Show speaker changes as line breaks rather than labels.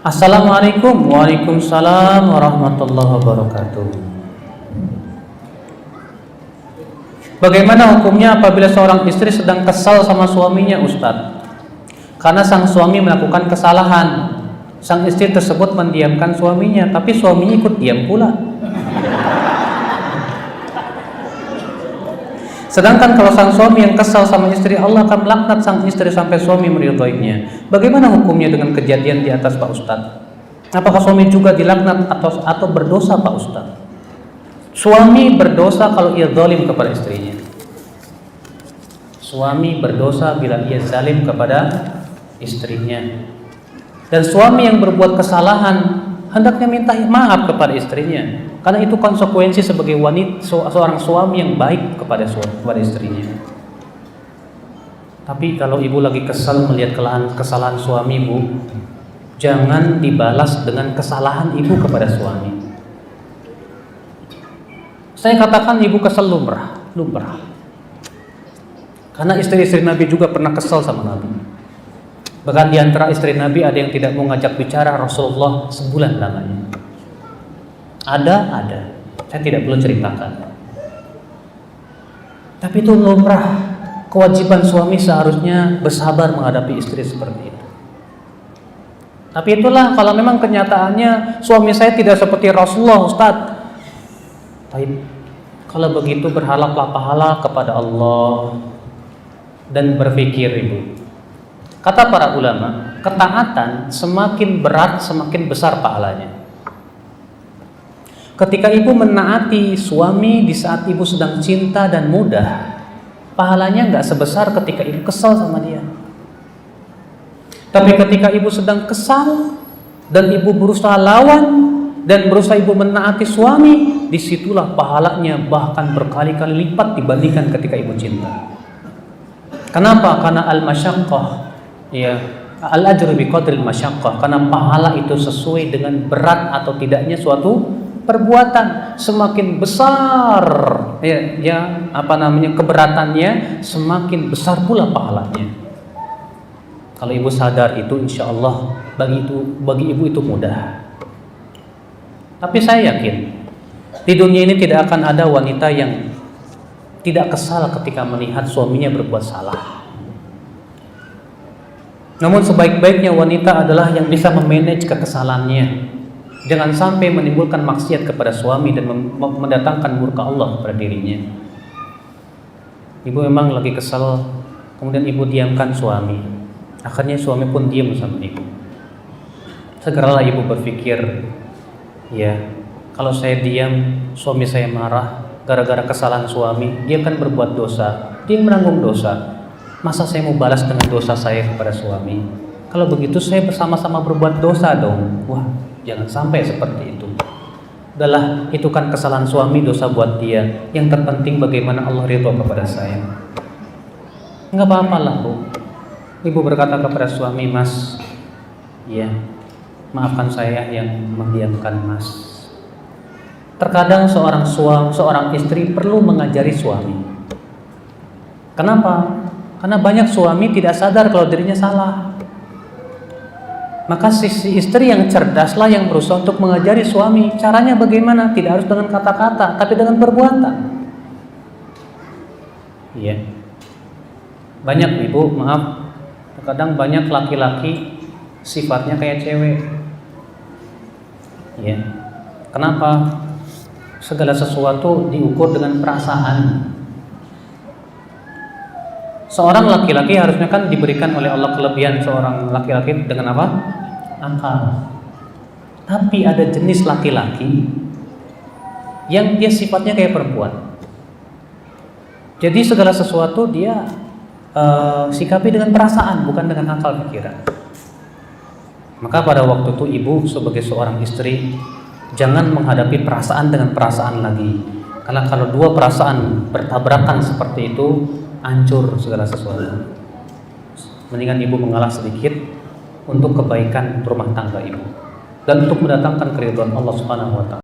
Assalamualaikum. Waalaikumsalam warahmatullahi wabarakatuh. Bagaimana hukumnya apabila seorang istri sedang kesal sama suaminya, Ustadz? Karena sang suami melakukan kesalahan. Sang istri tersebut mendiamkan suaminya, tapi suaminya ikut diam pula. Sedangkan kalau sang suami yang kesal sama istri, Allah akan melaknat sang istri sampai suami meridhoinya. Bagaimana hukumnya dengan kejadian di atas, Pak Ustadz? Apakah suami juga dilaknat atau berdosa, Pak Ustadz? Suami berdosa kalau ia zalim kepada istrinya. Suami berdosa bila ia zalim kepada istrinya. Dan suami yang berbuat kesalahan hendaknya minta maaf kepada istrinya, karena itu konsekuensi sebagai wanita, seorang suami yang baik kepada istrinya. Tapi kalau ibu lagi kesal melihat kesalahan suami ibu, jangan dibalas dengan kesalahan ibu kepada suami. Saya katakan ibu kesal lumrah. Karena istri-istri Nabi juga pernah kesal sama Nabi. Bahkan di antara istri Nabi ada yang tidak mau ngajak bicara Rasulullah sebulan lamanya. Ada. Saya tidak perlu ceritakan. Tapi itu lumrah. Kewajiban suami seharusnya bersabar menghadapi istri seperti itu. Tapi itulah kalau memang kenyataannya suami saya tidak seperti Rasulullah, Ustadz. Baik. Kalau begitu berharaplah pahala kepada Allah dan berpikir ibu. Kata para ulama, ketaatan semakin berat semakin besar pahalanya. Ketika ibu menaati suami di saat ibu sedang cinta dan mudah, pahalanya nggak sebesar ketika ibu kesal sama dia. Tapi ketika ibu sedang kesal dan ibu berusaha lawan dan berusaha ibu menaati suami, disitulah pahalanya bahkan berkali-kali lipat dibandingkan ketika ibu cinta. Kenapa? Karena al-masyaqqah, ya, al-ajru biqadril masyaqqah, karena pahala itu sesuai dengan berat atau tidaknya suatu perbuatan. Semakin besar keberatannya, semakin besar pula pahalanya. Kalau ibu sadar itu, insya Allah bagi ibu itu mudah. Tapi saya yakin di dunia ini tidak akan ada wanita yang tidak kesal ketika melihat suaminya berbuat salah. Namun sebaik-baiknya wanita adalah yang bisa memanage kekesalannya. Jangan sampai menimbulkan maksiat kepada suami dan mendatangkan murka Allah kepada dirinya. Ibu memang lagi kesal, kemudian ibu diamkan suami. Akhirnya suami pun diam sama ibu. Segeralah ibu berpikir, ya, kalau saya diam, suami saya marah gara-gara kesalahan suami, dia kan berbuat dosa, dia menanggung dosa. Masa saya mau balas dengan dosa saya kepada suami? Kalau begitu saya bersama-sama berbuat dosa dong. Wah, jangan sampai seperti itu. Udahlah, itu kan kesalahan suami, dosa buat dia. Yang terpenting bagaimana Allah ridho kepada saya. Enggak apa-apa lah, Bu. Ibu berkata kepada suami, Mas, ya, maafkan saya yang mendiamkan Mas. Terkadang seorang istri perlu mengajari suami. Kenapa? Karena banyak suami tidak sadar kalau dirinya salah. Maka si istri yang cerdaslah yang berusaha untuk mengajari suami. Caranya bagaimana? Tidak harus dengan kata-kata, tapi dengan perbuatan. Iya. Banyak ibu, maaf, terkadang banyak laki-laki sifatnya kayak cewek. Iya. Kenapa? Segala sesuatu diukur dengan perasaan. Seorang laki-laki harusnya kan diberikan oleh Allah kelebihan seorang laki-laki dengan apa? Akal. Tapi ada jenis laki-laki yang dia sifatnya kayak perempuan. Jadi segala sesuatu dia sikapi dengan perasaan, bukan dengan akal pikiran. Maka pada waktu itu ibu sebagai seorang istri, jangan menghadapi perasaan dengan perasaan lagi. Karena kalau dua perasaan bertabrakan seperti itu, hancur segala sesuatu. Mendingan ibu mengalah sedikit untuk kebaikan rumah tangga ibu dan untuk mendatangkan keridhaan Allah Subhanahu wa taala.